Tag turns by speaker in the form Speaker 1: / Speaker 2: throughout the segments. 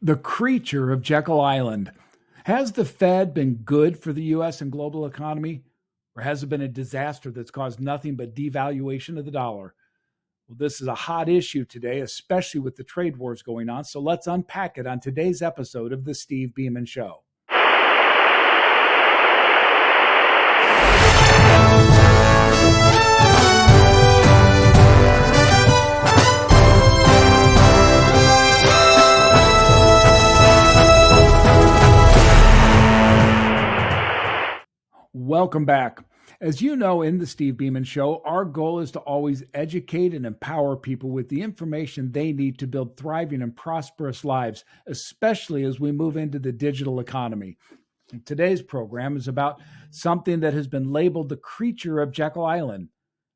Speaker 1: The creature of Jekyll Island. Has the Fed been good for the US and global economy? Or has it been a disaster that's caused nothing but devaluation of the dollar? Well, this is a hot issue today, especially with the trade wars going on. So let's unpack it on today's episode of The Steve Beeman Show. Welcome back. As you know, in the Steve Beeman Show, our goal is to always educate and empower people with the information they need to build thriving and prosperous lives, especially as we move into the digital economy. And today's program is about something that has been labeled the creature of Jekyll Island.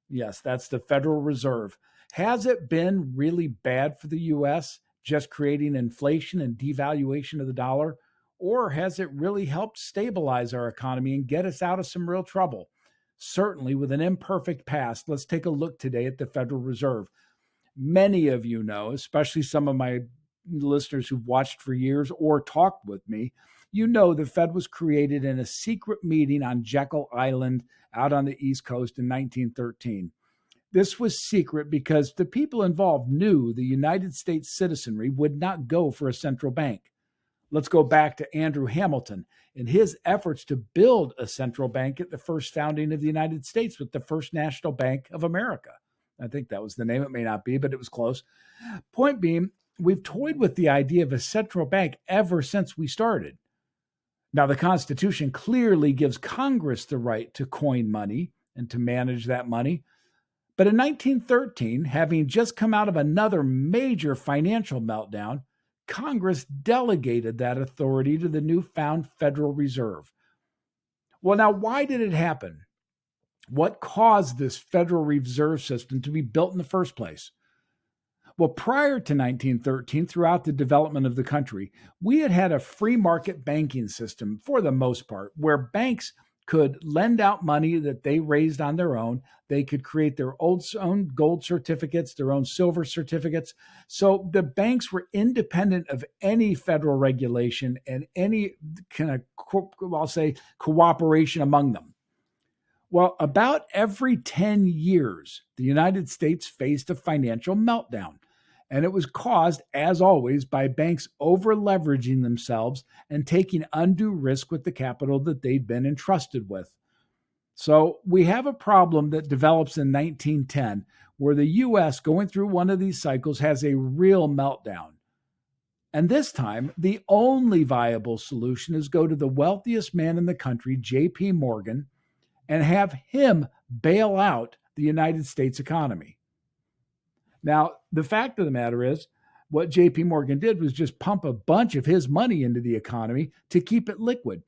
Speaker 1: Yes, that's the Federal Reserve. Has it been really bad for the U.S., just creating inflation and devaluation of the dollar? Or has it really helped stabilize our economy and get us out of some real trouble? Certainly, with an imperfect past, let's take a look today at the Federal Reserve. Many of you know, especially some of my listeners who've watched for years or talked with me, you know the Fed was created in a secret meeting on Jekyll Island out on the East Coast in 1913. This was secret because the people involved knew the United States citizenry would not go for a central bank. Let's go back to Andrew Hamilton and his efforts to build a central bank at the first founding of the United States with the First National Bank of America. I think that was the name. It may not be, but it was close. Point being, we've toyed with the idea of a central bank ever since we started. Now, the Constitution clearly gives Congress the right to coin money and to manage that money. But in 1913, having just come out of another major financial meltdown, Congress delegated that authority to the newfound Federal Reserve. Well, now, why did it happen? What caused this Federal Reserve System to be built in the first place? Well, prior to 1913, throughout the development of the country, we had had a free market banking system for the most part, where banks could lend out money that they raised on their own. They could create their own gold certificates, their own silver certificates. So the banks were independent of any federal regulation and any kind of, I'll say, cooperation among them. Well, about every 10 years, the United States faced a financial meltdown. And it was caused, as always, by banks over-leveraging themselves and taking undue risk with the capital that they'd been entrusted with. So we have a problem that develops in 1910, where the U.S., going through one of these cycles, has a real meltdown. And this time, the only viable solution is go to the wealthiest man in the country, J.P. Morgan, and have him bail out the United States economy. Now, the fact of the matter is, what JP Morgan did was just pump a bunch of his money into the economy to keep it liquid.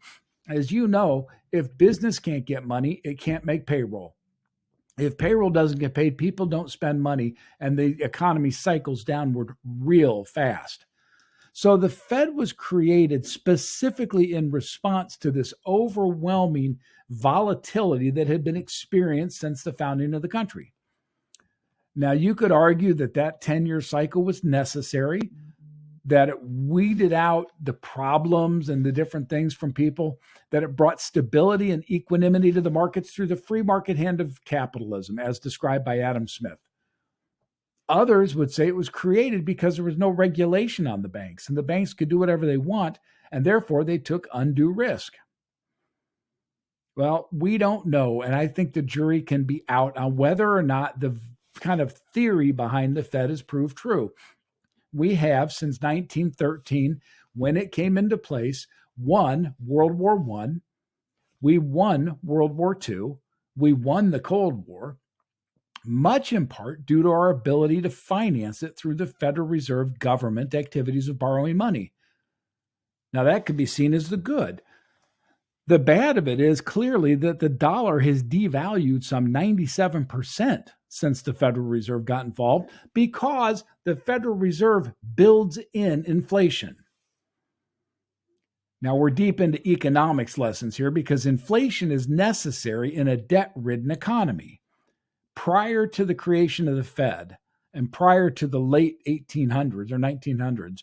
Speaker 1: As you know, if business can't get money, it can't make payroll. If payroll doesn't get paid, people don't spend money, and the economy cycles downward real fast. So the Fed was created specifically in response to this overwhelming volatility that had been experienced since the founding of the country. Now, you could argue that that 10-year cycle was necessary, that it weeded out the problems and the different things from people, that it brought stability and equanimity to the markets through the free market hand of capitalism, as described by Adam Smith. Others would say it was created because there was no regulation on the banks, and the banks could do whatever they want, and therefore they took undue risk. Well, we don't know, and I think the jury can be out on whether or not the kind of theory behind the Fed has proved true. We have, since 1913, when it came into place, won World War I, we won World War II, we won the Cold War, much in part due to our ability to finance it through the Federal Reserve government activities of borrowing money. Now, that could be seen as the good. The bad of it is clearly that the dollar has devalued some 97% since the Federal Reserve got involved because the Federal Reserve builds in inflation. Now, we're deep into economics lessons here because inflation is necessary in a debt-ridden economy. Prior to the creation of the Fed and prior to the late 1800s or 1900s,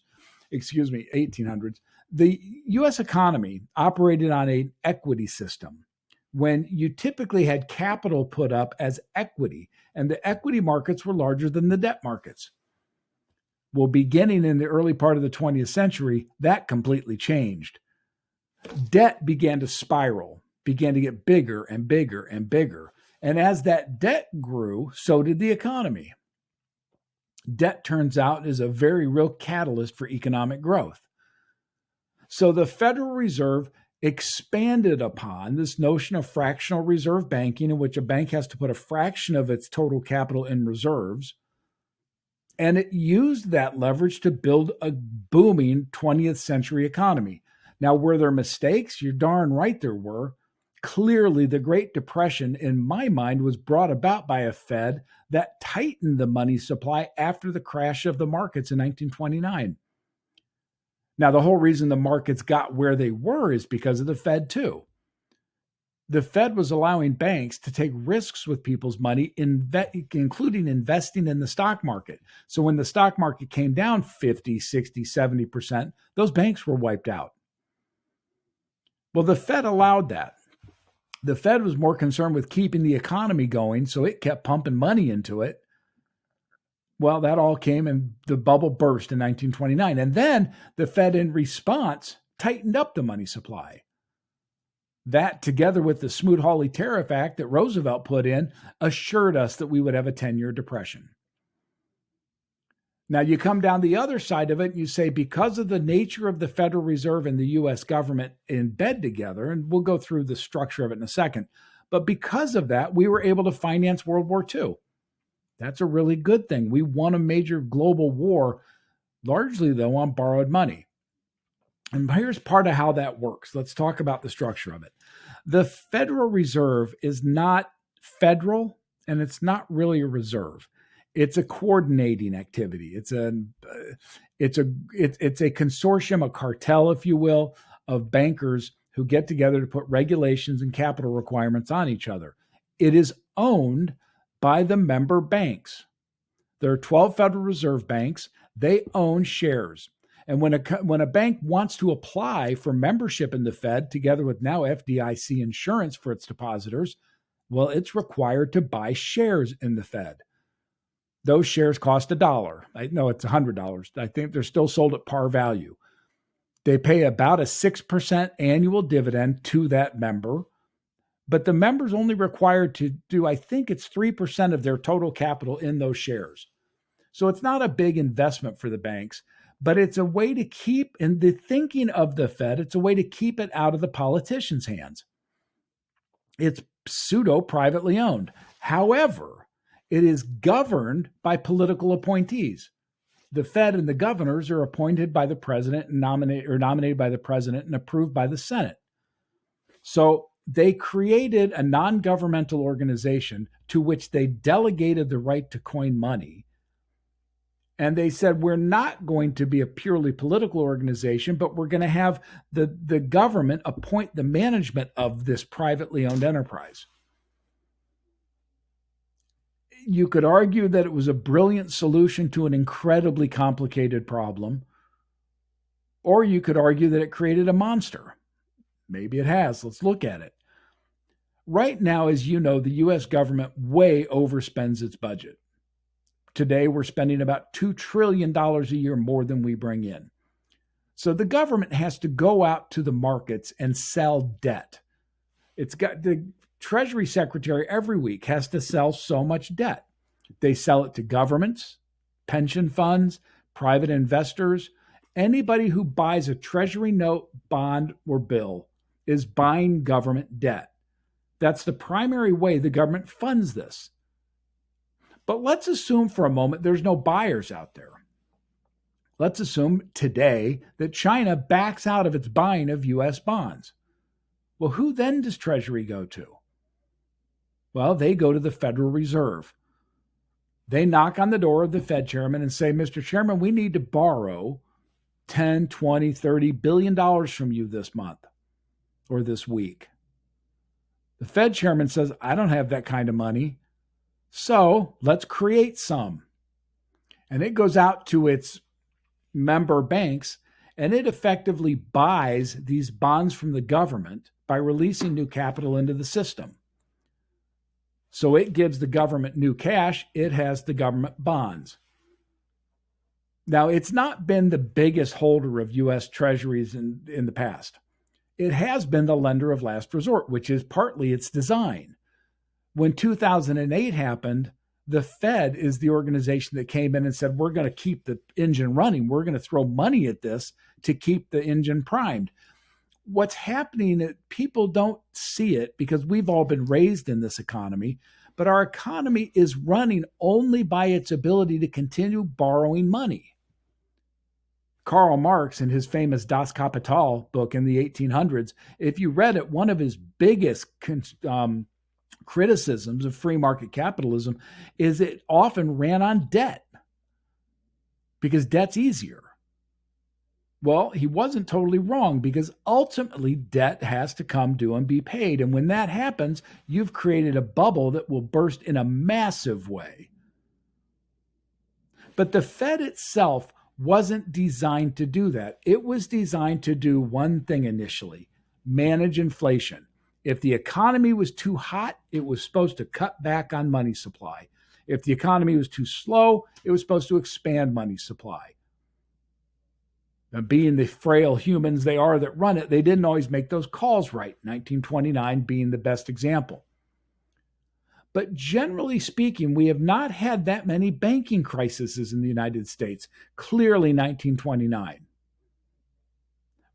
Speaker 1: excuse me, 1800s. The US economy operated on an equity system when you typically had capital put up as equity, and the equity markets were larger than the debt markets. Well, beginning in the early part of the 20th century, that completely changed. Debt began to spiral, began to get bigger and bigger and bigger. And as that debt grew, so did the economy. Debt, turns out, is a very real catalyst for economic growth. So the Federal Reserve expanded upon this notion of fractional reserve banking, in which a bank has to put a fraction of its total capital in reserves. And it used that leverage to build a booming 20th century economy. Now, were there mistakes? You're darn right there were. Clearly, the Great Depression, in my mind, was brought about by a Fed that tightened the money supply after the crash of the markets in 1929. Now, the whole reason the markets got where they were is because of the Fed, too. The Fed was allowing banks to take risks with people's money, including investing in the stock market. So when the stock market came down 50, 60, 70%, those banks were wiped out. Well, the Fed allowed that. The Fed was more concerned with keeping the economy going, so it kept pumping money into it. Well, that all came and the bubble burst in 1929. And then the Fed, in response, tightened up the money supply. That, together with the Smoot-Hawley Tariff Act that Roosevelt put in, assured us that we would have a 10-year depression. Now, you come down the other side of it and you say, because of the nature of the Federal Reserve and the U.S. government in bed together, and we'll go through the structure of it in a second, but because of that, we were able to finance World War II. That's a really good thing. We won a major global war, largely, though, on borrowed money. And here's part of how that works. Let's talk about the structure of it. The Federal Reserve is not federal, and it's not really a reserve. It's a coordinating activity. It's a consortium, a cartel, if you will, of bankers who get together to put regulations and capital requirements on each other. It is owned by the member banks. There are 12 Federal Reserve banks. They own shares. And when a bank wants to apply for membership in the Fed, together with now FDIC insurance for its depositors, well, it's required to buy shares in the Fed. Those shares cost $1. No, it's $100. I think they're still sold at par value. They pay about a 6% annual dividend to that member, but the member's only required to do, I think it's 3% of their total capital in those shares. So it's not a big investment for the banks, but it's a way to keep, in the thinking of the Fed, it's a way to keep it out of the politicians' hands. It's pseudo-privately owned. However, it is governed by political appointees. The Fed and the governors are appointed by the president and nominated by the president and approved by the Senate. So they created a non-governmental organization to which they delegated the right to coin money. And they said, we're not going to be a purely political organization, but we're going to have the government appoint the management of this privately owned enterprise. You could argue that it was a brilliant solution to an incredibly complicated problem, or you could argue that it created a monster. Maybe it has. Let's look at it. Right now, as you know, the U.S. government way overspends its budget. Today, we're spending about $2 trillion a year more than we bring in. So the government has to go out to the markets and sell debt. It's got the Treasury Secretary every week has to sell so much debt. They sell it to governments, pension funds, private investors. Anybody who buys a Treasury note, bond, or bill is buying government debt. That's the primary way the government funds this. But let's assume for a moment there's no buyers out there. Let's assume today that China backs out of its buying of U.S. bonds. Well, who then does Treasury go to? Well, they go to the Federal Reserve. They knock on the door of the Fed chairman and say, Mr. Chairman, we need to borrow $10, $20, $30 billion from you this month or this week. The Fed chairman says, I don't have that kind of money. So let's create some. And it goes out to its member banks, and it effectively buys these bonds from the government by releasing new capital into the system. So it gives the government new cash, it has the government bonds. Now, it's not been the biggest holder of US treasuries in the past. It has been the lender of last resort, which is partly its design. When 2008 happened, the Fed is the organization that came in and said, we're going to keep the engine running. We're going to throw money at this to keep the engine primed. What's happening, people don't see it because we've all been raised in this economy, but our economy is running only by its ability to continue borrowing money. Karl Marx, in his famous Das Kapital book in the 1800s, if you read it, one of his biggest criticisms of free market capitalism is it often ran on debt because debt's easier. Well, he wasn't totally wrong because ultimately debt has to come due and be paid. And when that happens, you've created a bubble that will burst in a massive way. But the Fed itself wasn't designed to do that. It was designed to do one thing initially: manage inflation. If the economy was too hot, it was supposed to cut back on money supply. If the economy was too slow, it was supposed to expand money supply. Now, being the frail humans they are that run it, they didn't always make those calls right, 1929 being the best example. But generally speaking, we have not had that many banking crises in the United States. Clearly 1929.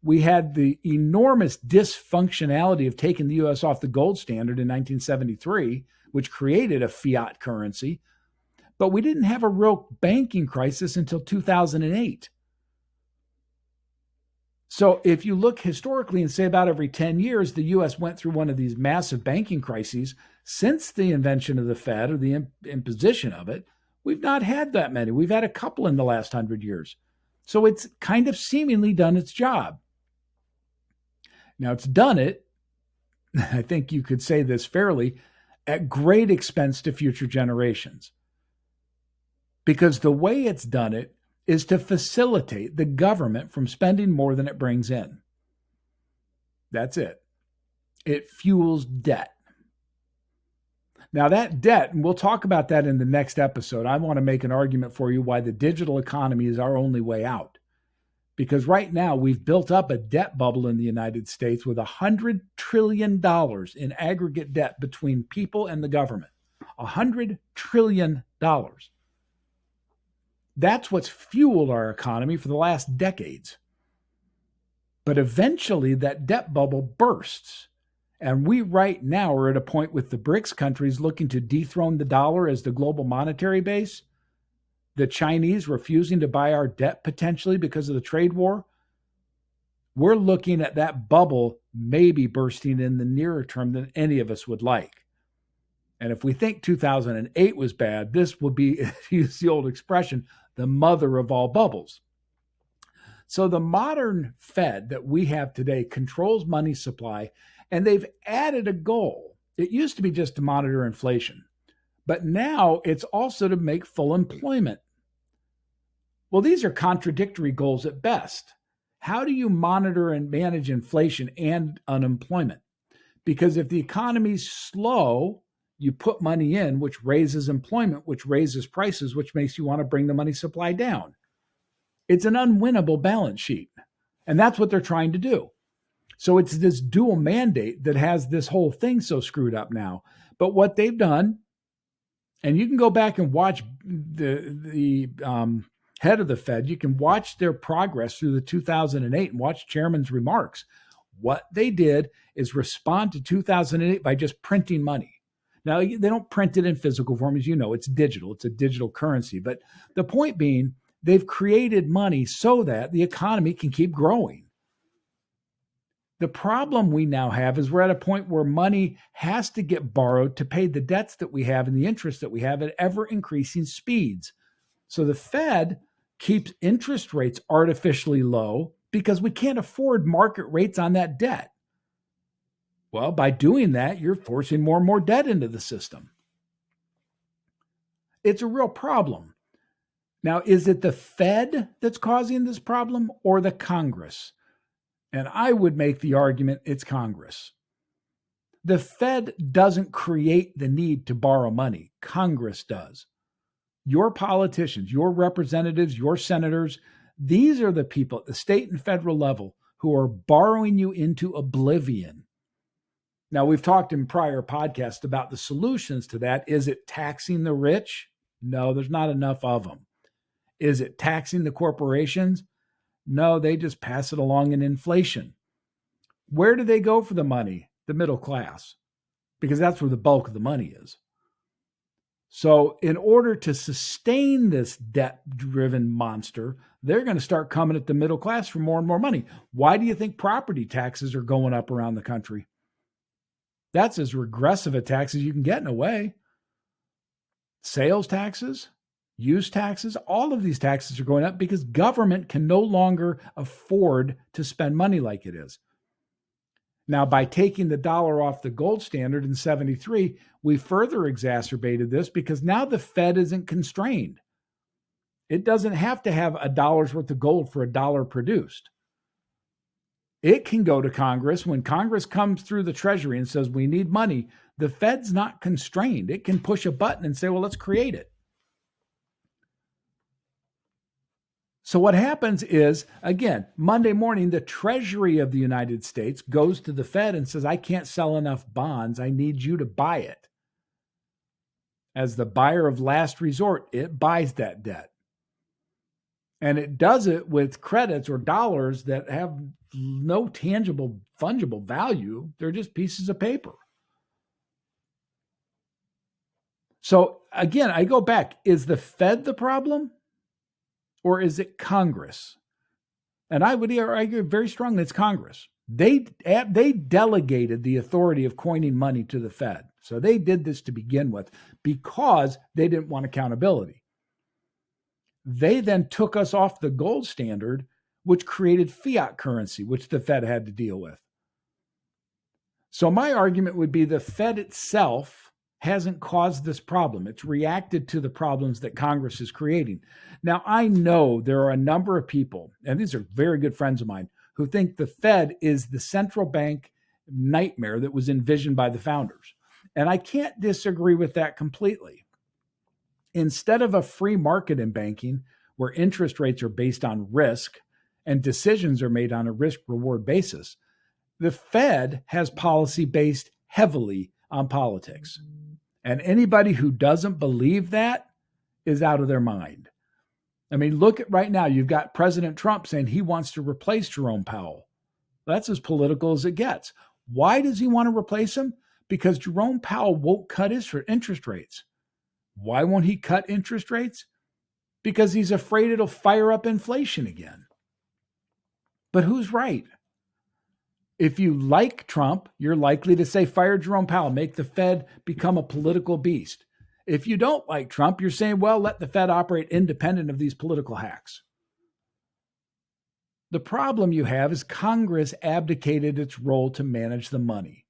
Speaker 1: We had the enormous dysfunctionality of taking the US off the gold standard in 1973, which created a fiat currency. But we didn't have a real banking crisis until 2008. So if you look historically and say about every 10 years, the US went through one of these massive banking crises. Since the invention of the Fed or the imposition of it, we've not had that many. We've had a couple in the last 100 years. So it's kind of seemingly done its job. Now, it's done it, I think you could say this fairly, at great expense to future generations. Because the way it's done it is to facilitate the government from spending more than it brings in. That's it. It fuels debt. Now, that debt, and we'll talk about that in the next episode, I want to make an argument for you why the digital economy is our only way out. Because right now, we've built up a debt bubble in the United States with $100 trillion in aggregate debt between people and the government. $100 trillion. That's what's fueled our economy for the last decades. But eventually, that debt bubble bursts. And we right now are at a point with the BRICS countries looking to dethrone the dollar as the global monetary base, the Chinese refusing to buy our debt potentially because of the trade war. We're looking at that bubble maybe bursting in the nearer term than any of us would like. And if we think 2008 was bad, this would be, to use the old expression, the mother of all bubbles. So the modern Fed that we have today controls money supply, and they've added a goal. It used to be just to monitor inflation, but now it's also to make full employment. Well, these are contradictory goals at best. How do you monitor and manage inflation and unemployment? Because if the economy's slow, you put money in, which raises employment, which raises prices, which makes you want to bring the money supply down. It's an unwinnable balance sheet. And that's what they're trying to do. So it's this dual mandate that has this whole thing so screwed up now. But what they've done, and you can go back and watch the head of the Fed, you can watch their progress through the 2008 and watch Chairman's remarks. What they did is respond to 2008 by just printing money. Now, they don't print it in physical form, as you know, it's digital. It's a digital currency. But the point being, they've created money so that the economy can keep growing. The problem we now have is we're at a point where money has to get borrowed to pay the debts that we have and the interest that we have at ever increasing speeds. So the Fed keeps interest rates artificially low because we can't afford market rates on that debt. Well, by doing that, you're forcing more and more debt into the system. It's a real problem. Now, is it the Fed that's causing this problem or the Congress? And I would make the argument it's Congress. The Fed doesn't create the need to borrow money. Congress does. Your politicians, your representatives, your senators, these are the people at the state and federal level who are borrowing you into oblivion. Now, we've talked in prior podcasts about the solutions to that. Is it taxing the rich? No, there's not enough of them. Is it taxing the corporations? No, they just pass it along in inflation. Where do they go for the money? The middle class, because that's where the bulk of the money is. So in order to sustain this debt-driven monster, they're going to start coming at the middle class for more and more money. Why do you think property taxes are going up around the country? That's as regressive a tax as you can get in a way. Sales taxes, use taxes, all of these taxes are going up because government can no longer afford to spend money like it is. Now, by taking the dollar off the gold standard in 73, we further exacerbated this because now the Fed isn't constrained. It doesn't have to have a dollar's worth of gold for a dollar produced. It can go to Congress. When Congress comes through the Treasury and says, we need money, the Fed's not constrained. It can push a button and say, well, let's create it. So what happens is, again, Monday morning, the Treasury of the United States goes to the Fed and says, I can't sell enough bonds. I need you to buy it. As the buyer of last resort, it buys that debt. And it does it with credits or dollars that have no tangible, fungible value. They're just pieces of paper. So again, I go back. Is the Fed the problem? Or is it Congress? And I would argue very strongly it's Congress. They delegated the authority of coining money to the Fed. So they did this to begin with because they didn't want accountability. They then took us off the gold standard, which created fiat currency, which the Fed had to deal with. So my argument would be the Fed itself hasn't caused this problem. It's reacted to the problems that Congress is creating. Now, I know there are a number of people, and these are very good friends of mine, who think the Fed is the central bank nightmare that was envisioned by the founders. And I can't disagree with that completely. Instead of a free market in banking, where interest rates are based on risk and decisions are made on a risk-reward basis, the Fed has policy based heavily on politics. And anybody who doesn't believe that is out of their mind. I mean, look at right now, you've got President Trump saying he wants to replace Jerome Powell. That's as political as it gets. Why does he want to replace him? Because Jerome Powell won't cut his interest rates. Why won't he cut interest rates? Because he's afraid it'll fire up inflation again. But who's right? If you like Trump, you're likely to say, fire Jerome Powell, make the Fed become a political beast. If you don't like Trump, you're saying, well, let the Fed operate independent of these political hacks. The problem you have is Congress abdicated its role to manage the money.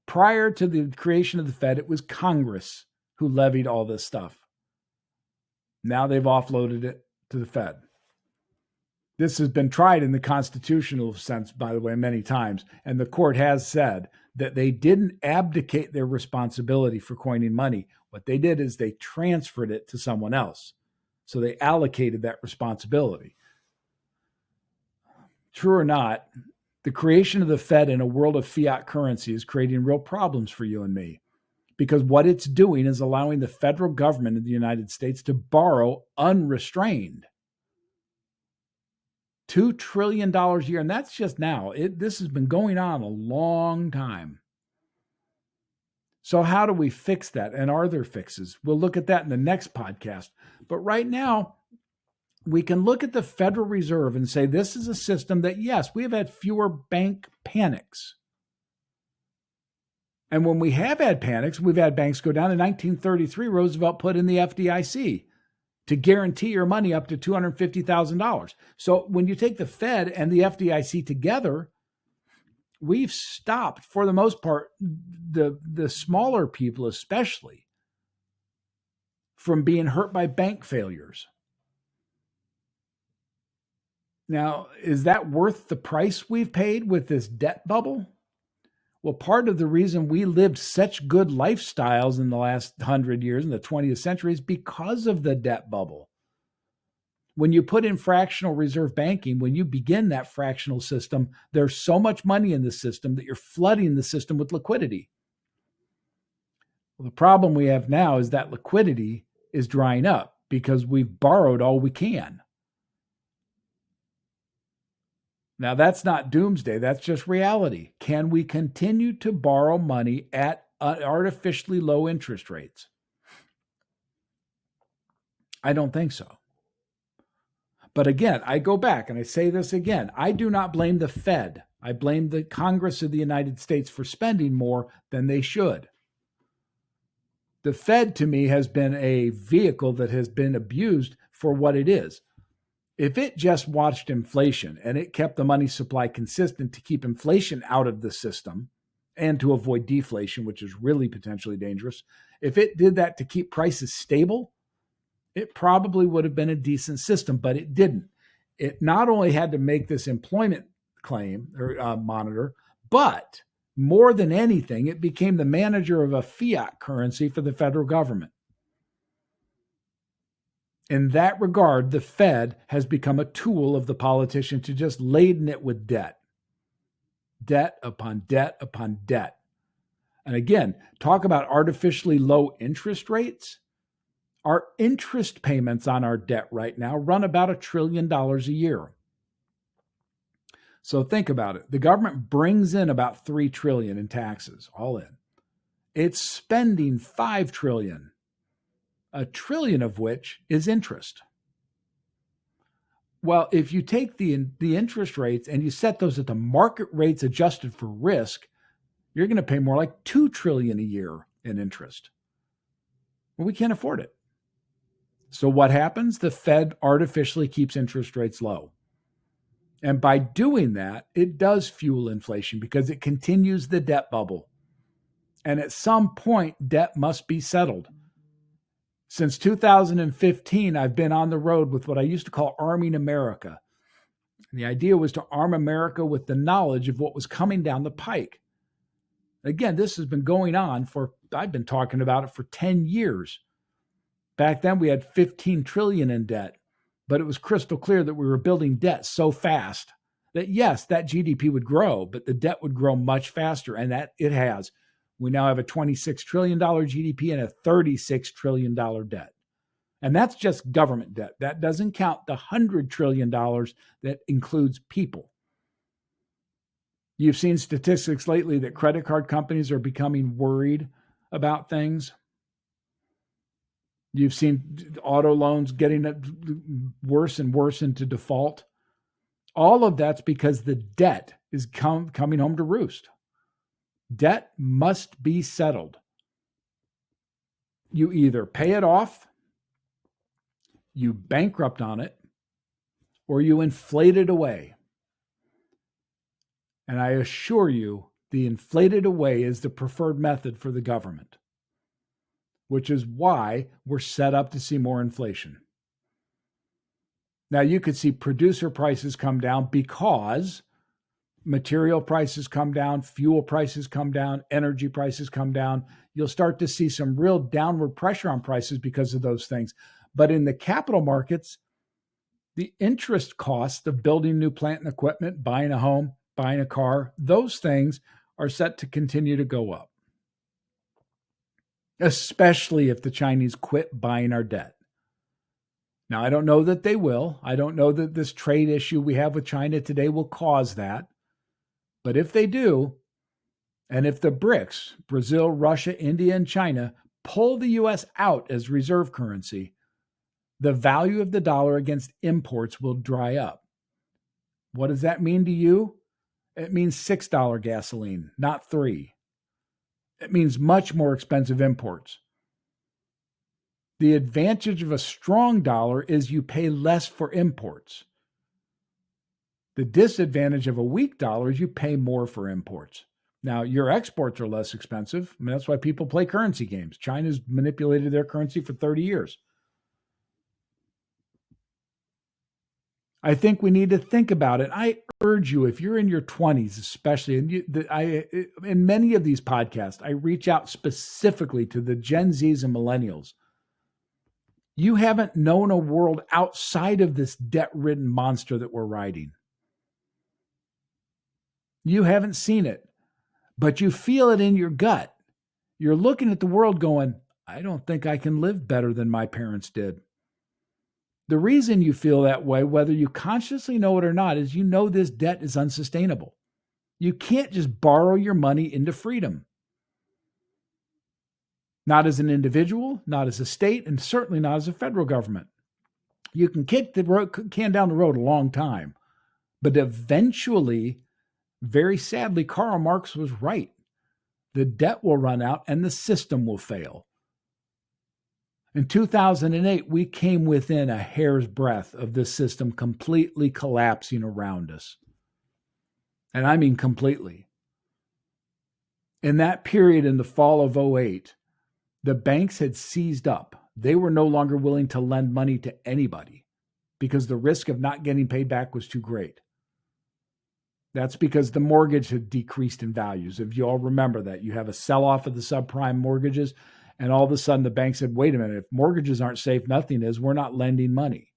Speaker 1: Prior to the creation of the Fed, it was Congress who levied all this stuff. Now they've offloaded it to the Fed. This has been tried in the constitutional sense, by the way, many times. And the court has said that they didn't abdicate their responsibility for coining money. What they did is they transferred it to someone else. So they allocated that responsibility. True or not, the creation of the Fed in a world of fiat currency is creating real problems for you and me. Because what it's doing is allowing the federal government of the United States to borrow unrestrained. $2 trillion a year, and that's just now. This has been going on a long time. So how do we fix that? And are there fixes? We'll look at that in the next podcast. But right now, we can look at the Federal Reserve and say this is a system that, yes, we have had fewer bank panics. And when we have had panics, we've had banks go down. In 1933, Roosevelt put in the FDIC to guarantee your money up to $250,000. So when you take the Fed and the FDIC together, we've stopped, for the most part, the smaller people especially, from being hurt by bank failures. Now, is that worth the price we've paid with this debt bubble? Well, part of the reason we lived such good lifestyles in the last 100 years in the 20th century is because of the debt bubble. When you put in fractional reserve banking, when you begin that fractional system, there's so much money in the system that you're flooding the system with liquidity. Well, the problem we have now is that liquidity is drying up because we've borrowed all we can. Now, that's not doomsday. That's just reality. Can we continue to borrow money at artificially low interest rates? I don't think so. But again, I go back and I say this again. I do not blame the Fed. I blame the Congress of the United States for spending more than they should. The Fed, to me, has been a vehicle that has been abused for what it is. If it just watched inflation and it kept the money supply consistent to keep inflation out of the system and to avoid deflation, which is really potentially dangerous, if it did that to keep prices stable, it probably would have been a decent system, but it didn't. It not only had to make this employment claim or monitor, but more than anything, it became the manager of a fiat currency for the federal government. In that regard, the Fed has become a tool of the politician to just laden it with debt. Debt upon debt upon debt. And again, talk about artificially low interest rates. Our interest payments on our debt right now run about $1 trillion a year. So think about it. The government brings in about $3 trillion in taxes, all in. It's spending $5 trillion, $1 trillion of which is interest. Well, if you take the interest rates and you set those at the market rates adjusted for risk, you're going to pay more like $2 trillion a year in interest. Well, we can't afford it. So what happens? The Fed artificially keeps interest rates low. And by doing that, it does fuel inflation because it continues the debt bubble. And at some point, debt must be settled. Since 2015, I've been on the road with what I used to call arming America. And the idea was to arm America with the knowledge of what was coming down the pike. Again, this has been going on I've been talking about it for 10 years. Back then, we had 15 trillion in debt, but it was crystal clear that we were building debt so fast that yes, that GDP would grow, but the debt would grow much faster, and that it has. We now have a $26 trillion GDP and a $36 trillion debt. And that's just government debt. That doesn't count the $100 trillion that includes people. You've seen statistics lately that credit card companies are becoming worried about things. You've seen auto loans getting worse and worse into default. All of that's because the debt is coming home to roost. Debt must be settled. You either pay it off, you bankrupt on it, or you inflate it away. And I assure you, the inflated away is the preferred method for the government, which is why we're set up to see more inflation. Now, you could see producer prices come down because material prices come down, fuel prices come down, energy prices come down. You'll start to see some real downward pressure on prices because of those things. But in the capital markets, the interest cost of building new plant and equipment, buying a home, buying a car, those things are set to continue to go up, especially if the Chinese quit buying our debt. Now, I don't know that they will. I don't know that this trade issue we have with China today will cause that. But if they do, and if the BRICS, Brazil, Russia, India, and China, pull the U.S. out as reserve currency, the value of the dollar against imports will dry up. What does that mean to you? It means $6 gasoline, not $3. It means much more expensive imports. The advantage of a strong dollar is you pay less for imports. The disadvantage of a weak dollar is you pay more for imports. Now, your exports are less expensive. I mean, that's why people play currency games. China's manipulated their currency for 30 years. I think we need to think about it. I urge you, if you're in your 20s, especially, and in many of these podcasts, I reach out specifically to the Gen Zs and millennials. You haven't known a world outside of this debt-ridden monster that we're riding. You haven't seen it, but you feel it in your gut. You're looking at the world going, I don't think I can live better than my parents did. The reason you feel that way, whether you consciously know it or not, is you know this debt is unsustainable. You can't just borrow your money into freedom. Not as an individual, not as a state, and certainly not as a federal government. You can kick the can down the road a long time, but eventually, very sadly, Karl Marx was right. The debt will run out and the system will fail. In 2008, we came within a hair's breadth of this system completely collapsing around us. And I mean completely. In that period in the fall of 2008, the banks had seized up. They were no longer willing to lend money to anybody because the risk of not getting paid back was too great. That's because the mortgage had decreased in values. If you all remember that, you have a sell-off of the subprime mortgages, and all of a sudden the bank said, wait a minute, if mortgages aren't safe, nothing is, we're not lending money.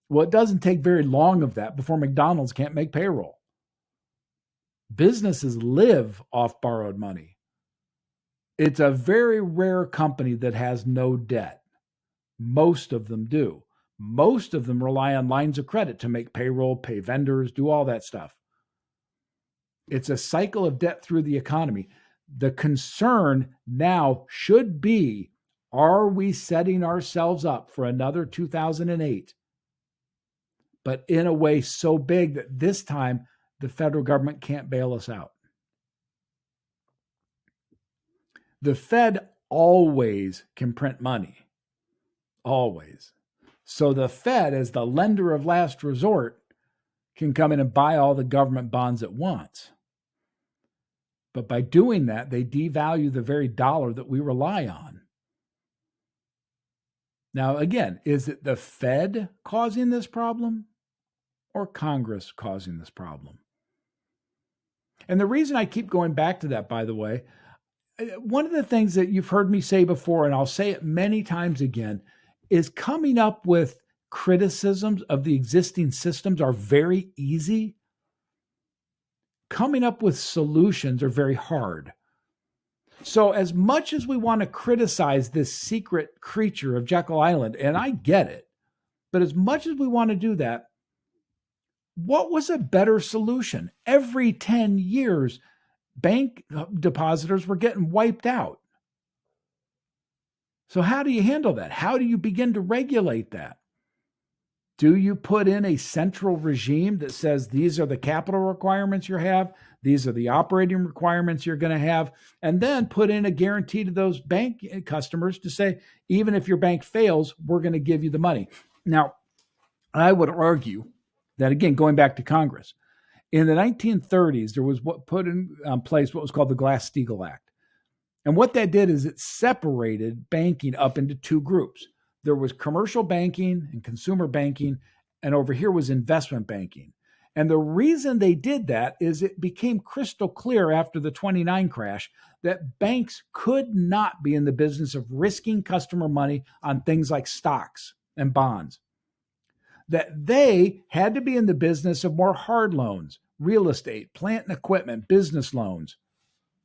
Speaker 1: Well, it doesn't take very long of that before McDonald's can't make payroll. Businesses live off borrowed money. It's a very rare company that has no debt. Most of them do. Most of them rely on lines of credit to make payroll, pay vendors, do all that stuff. It's a cycle of debt through the economy. The concern now should be, are we setting ourselves up for another 2008? But in a way so big that this time the federal government can't bail us out. The Fed always can print money. Always. So the Fed, as the lender of last resort, can come in and buy all the government bonds at once. But by doing that, they devalue the very dollar that we rely on. Now, again, is it the Fed causing this problem or Congress causing this problem? And the reason I keep going back to that, by the way, one of the things that you've heard me say before, and I'll say it many times again, is coming up with criticisms of the existing systems are very easy. Coming up with solutions are very hard. So as much as we want to criticize this secret creature of Jekyll Island, and I get it, but as much as we want to do that, what was a better solution? Every 10 years, bank depositors were getting wiped out. So how do you handle that? How do you begin to regulate that? Do you put in a central regime that says these are the capital requirements you have, these are the operating requirements you're going to have, and then put in a guarantee to those bank customers to say, even if your bank fails, we're going to give you the money? Now, I would argue that, again, going back to Congress, in the 1930s, there was what put in place what was called the Glass-Steagall Act. And what that did is it separated banking up into two groups. There was commercial banking and consumer banking, and over here was investment banking. And the reason they did that is it became crystal clear after the 29 crash that banks could not be in the business of risking customer money on things like stocks and bonds. That they had to be in the business of more hard loans, real estate, plant and equipment, business loans,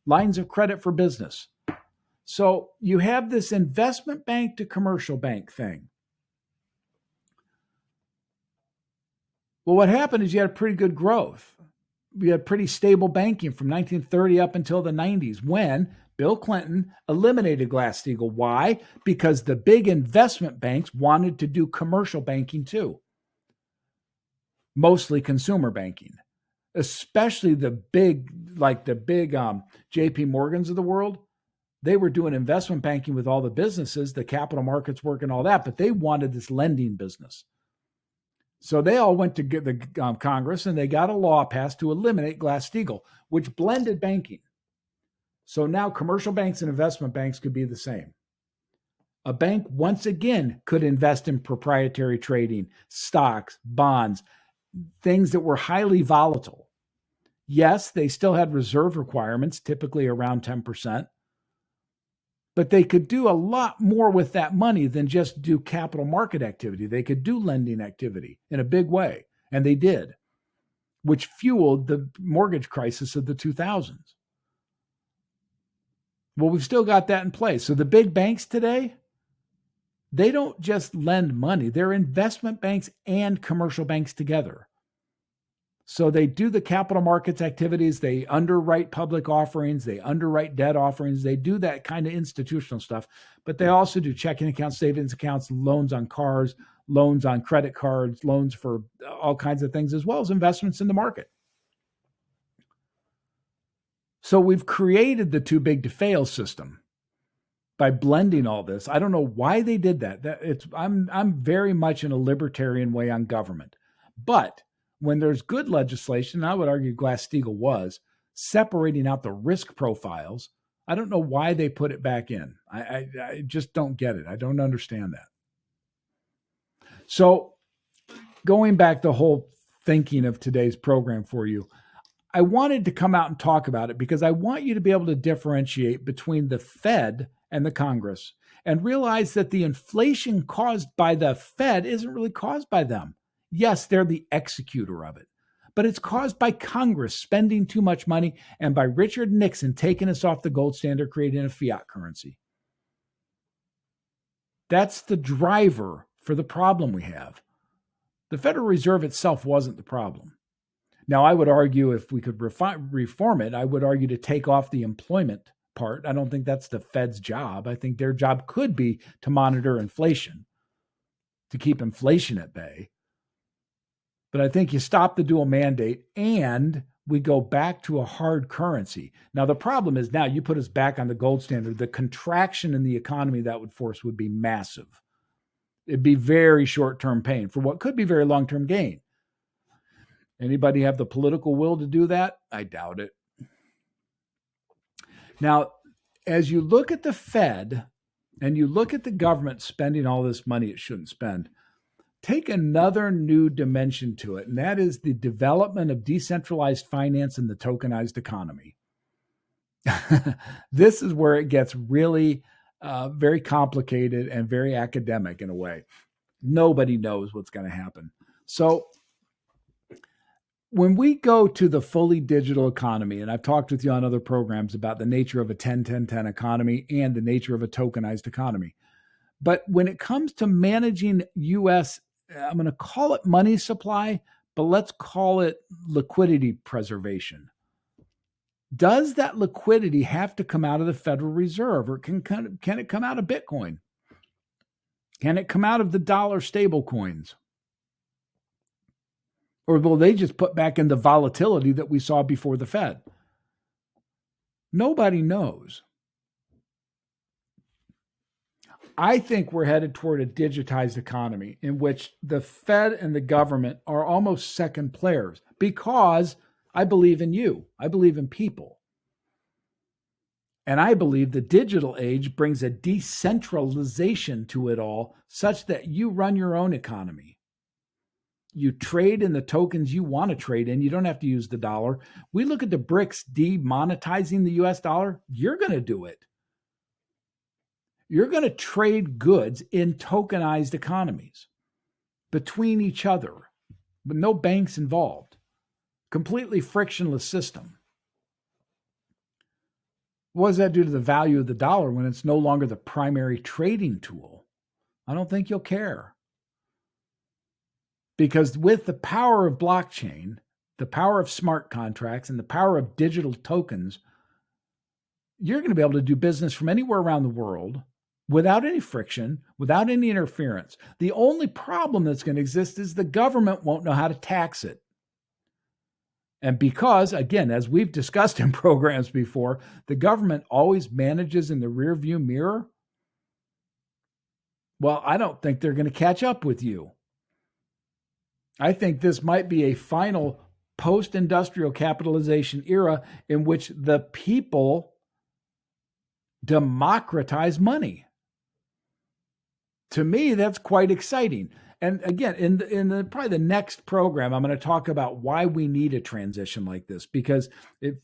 Speaker 1: lines of credit for business. So you have this investment bank to commercial bank thing. Well, what happened is you had pretty good growth. We had pretty stable banking from 1930 up until the 90s when Bill Clinton eliminated Glass-Steagall. Why? Because the big investment banks wanted to do commercial banking too. Mostly consumer banking, especially the big JP Morgans of the world. They were doing investment banking with all the businesses, the capital markets work and all that, but they wanted this lending business. So they all went to get the Congress and they got a law passed to eliminate Glass-Steagall, which blended banking. So now commercial banks and investment banks could be the same. A bank, once again, could invest in proprietary trading, stocks, bonds, things that were highly volatile. Yes, they still had reserve requirements, typically around 10%, but they could do a lot more with that money than just do capital market activity. They could do lending activity in a big way, and they did, which fueled the mortgage crisis of the 2000s. Well, we've still got that in place. So the big banks today, they don't just lend money, they're investment banks and commercial banks together. So they do the capital markets activities, they underwrite public offerings, they underwrite debt offerings, they do that kind of institutional stuff, but they also do checking accounts, savings accounts, loans on cars, loans on credit cards, loans for all kinds of things, as well as investments in the market. So we've created the too big to fail system by blending all this. I don't know why they did that. I'm very much in a libertarian way on government. But when there's good legislation, I would argue Glass-Steagall was, separating out the risk profiles, I don't know why they put it back in. I just don't get it. I don't understand that. So going back the whole thinking of today's program for you, I wanted to come out and talk about it because I want you to be able to differentiate between the Fed and the Congress and realize that the inflation caused by the Fed isn't really caused by them. Yes, they're the executor of it, but it's caused by Congress spending too much money and by Richard Nixon taking us off the gold standard, creating a fiat currency. That's the driver for the problem we have. The Federal Reserve itself wasn't the problem. Now, I would argue if we could reform it, I would argue to take off the employment part. I don't think that's the Fed's job. I think their job could be to monitor inflation, to keep inflation at bay. But I think you stop the dual mandate and we go back to a hard currency. Now, the problem is now you put us back on the gold standard. The contraction in the economy that would force would be massive. It'd be very short-term pain for what could be very long-term gain. Anybody have the political will to do that? I doubt it. Now, as you look at the Fed and you look at the government spending all this money it shouldn't spend, take another new dimension to it, and that is the development of decentralized finance in the tokenized economy. This is where it gets really very complicated and very academic in a way. Nobody knows what's going to happen. So when we go to the fully digital economy, and I've talked with you on other programs about the nature of a 10-10-10 economy and the nature of a tokenized economy. But when it comes to managing U.S., I'm going to call it money supply, but let's call it liquidity preservation. Does that liquidity have to come out of the Federal Reserve, or can it come out of Bitcoin? Can it come out of the dollar stable coins? Or will they just put back in the volatility that we saw before the Fed? Nobody knows. I think we're headed toward a digitized economy in which the Fed and the government are almost second players because I believe in you. I believe in people. And I believe the digital age brings a decentralization to it all such that you run your own economy. You trade in the tokens you want to trade in. You don't have to use the dollar. We look at the BRICS demonetizing the US dollar. You're going to do it. You're going to trade goods in tokenized economies between each other, with no banks involved. Completely frictionless system. What does that do to the value of the dollar when it's no longer the primary trading tool? I don't think you'll care. Because with the power of blockchain, the power of smart contracts, and the power of digital tokens, you're going to be able to do business from anywhere around the world without any friction, without any interference. The only problem that's going to exist is the government won't know how to tax it. And because, again, as we've discussed in programs before, the government always manages in the rearview mirror, well, I don't think they're going to catch up with you. I think this might be a final post-industrial capitalization era in which the people democratize money. To me, that's quite exciting. And again, probably the next program, I'm going to talk about why we need a transition like this, because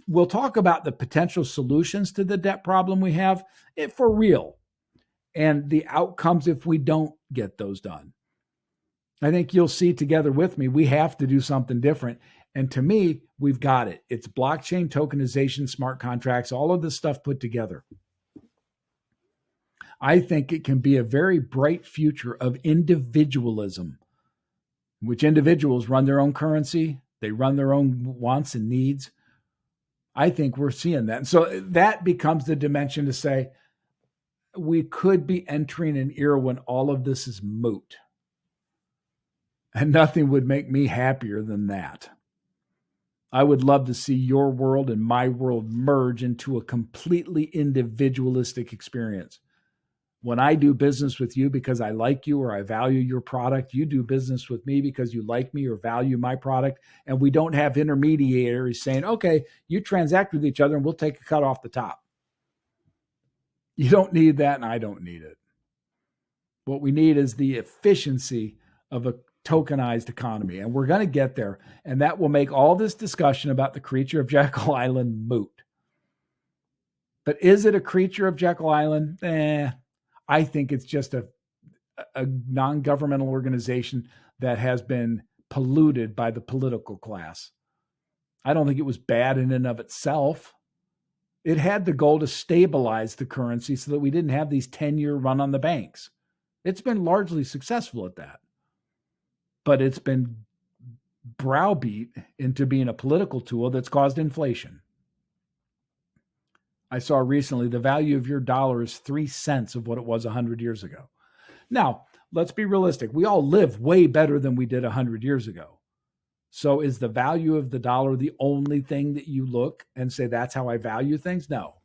Speaker 1: we'll talk about the potential solutions to the debt problem we have for real, and the outcomes if we don't get those done. I think you'll see together with me, we have to do something different. And to me, we've got it. It's blockchain, tokenization, smart contracts, all of this stuff put together. I think it can be a very bright future of individualism, which individuals run their own currency, they run their own wants and needs. I think we're seeing that. And so that becomes the dimension to say we could be entering an era when all of this is moot. And nothing would make me happier than that. I would love to see your world and my world merge into a completely individualistic experience. When I do business with you because I like you or I value your product, you do business with me because you like me or value my product, and we don't have intermediaries saying, okay, you transact with each other and we'll take a cut off the top. You don't need that, and I don't need it. What we need is the efficiency of a tokenized economy, and we're going to get there, and that will make all this discussion about the creature of Jekyll Island moot. But is it a creature of Jekyll Island? I think it's just a non-governmental organization that has been polluted by the political class. I don't think it was bad in and of itself. It had the goal to stabilize the currency so that we didn't have these 10-year run on the banks. It's been largely successful at that. But it's been browbeat into being a political tool that's caused inflation. I saw recently the value of your dollar is 3 cents of what it was 100 years ago. Now, let's be realistic. We all live way better than we did 100 years ago. So is the value of the dollar the only thing that you look and say, that's how I value things? No.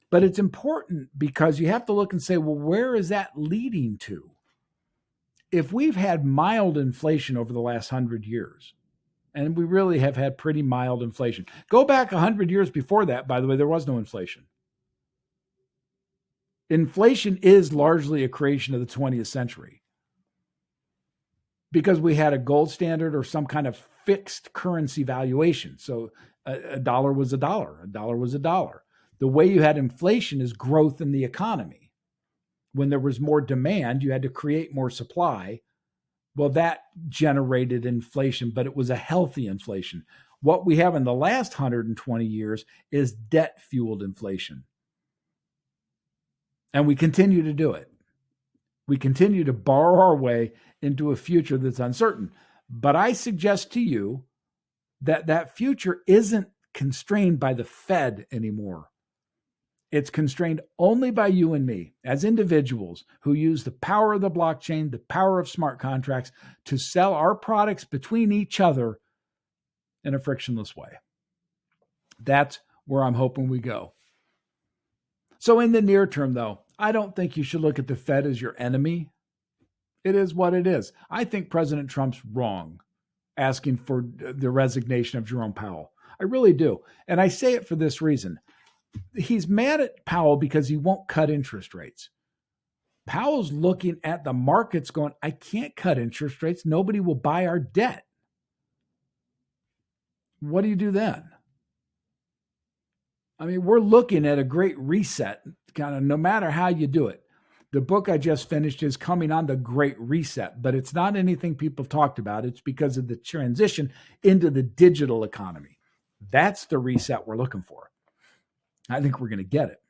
Speaker 1: But it's important because you have to look and say, well, where is that leading to? If we've had mild inflation over the last 100 years, and we really have had pretty mild inflation. Go back 100 years before that, by the way, there was no inflation. Inflation is largely a creation of the 20th century because we had a gold standard or some kind of fixed currency valuation. So a dollar was a dollar. A dollar was a dollar. The way you had inflation is growth in the economy. When there was more demand, you had to create more supply. Well, that generated inflation, but it was a healthy inflation. What we have in the last 120 years is debt-fueled inflation. And we continue to do it. We continue to borrow our way into a future that's uncertain. But I suggest to you that that future isn't constrained by the Fed anymore. It's constrained only by you and me as individuals who use the power of the blockchain, the power of smart contracts to sell our products between each other in a frictionless way. That's where I'm hoping we go. So in the near term, though, I don't think you should look at the Fed as your enemy. It is what it is. I think President Trump's wrong asking for the resignation of Jerome Powell. I really do. And I say it for this reason. He's mad at Powell because he won't cut interest rates. Powell's looking at the markets going, I can't cut interest rates. Nobody will buy our debt. What do you do then? I mean, we're looking at a great reset, kind of no matter how you do it. The book I just finished is coming on the Great Reset, but it's not anything people have talked about. It's because of the transition into the digital economy. That's the reset we're looking for. I think we're going to get it.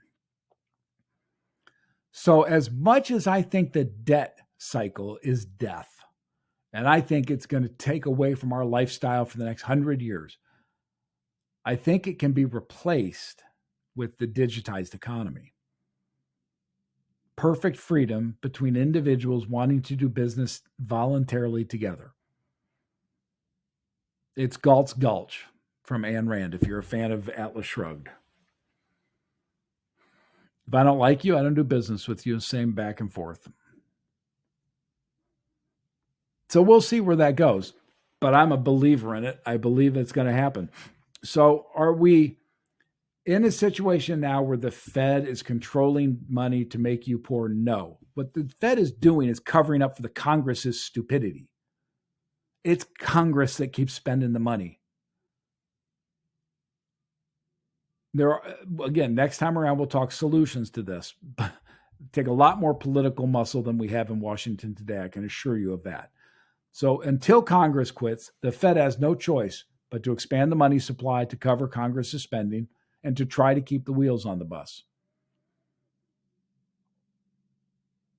Speaker 1: So as much as I think the debt cycle is death, and I think it's going to take away from our lifestyle for the next 100 years, I think it can be replaced with the digitized economy. Perfect freedom between individuals wanting to do business voluntarily together. It's Galt's Gulch from Ayn Rand, if you're a fan of Atlas Shrugged. If I don't like you, I don't do business with you. Same back and forth. So we'll see where that goes. But I'm a believer in it. I believe it's going to happen. So are we In a situation now where the Fed is controlling money to make you poor? No. What the Fed is doing is covering up for the Congress's stupidity. It's Congress that keeps spending the money. There are, again, next time around, we'll talk solutions to this. Take a lot more political muscle than we have in Washington today. I can assure you of that. So until Congress quits, the Fed has no choice but to expand the money supply to cover Congress's spending and to try to keep the wheels on the bus.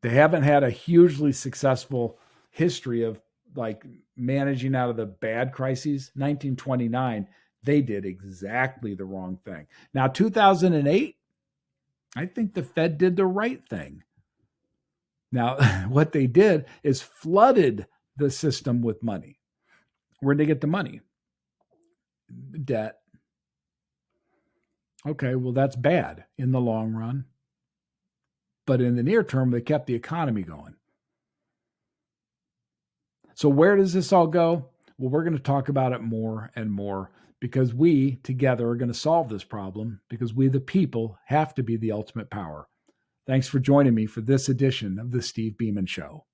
Speaker 1: They haven't had a hugely successful history of like managing out of the bad crises. 1929, they did exactly the wrong thing. Now, 2008, I think the Fed did the right thing. Now, what they did is flooded the system with money. Where'd they get the money? Debt. Okay, well, that's bad in the long run. But in the near term, they kept the economy going. So where does this all go? Well, we're going to talk about it more and more because we together are going to solve this problem because we, the people, have to be the ultimate power. Thanks for joining me for this edition of the Steve Beeman Show.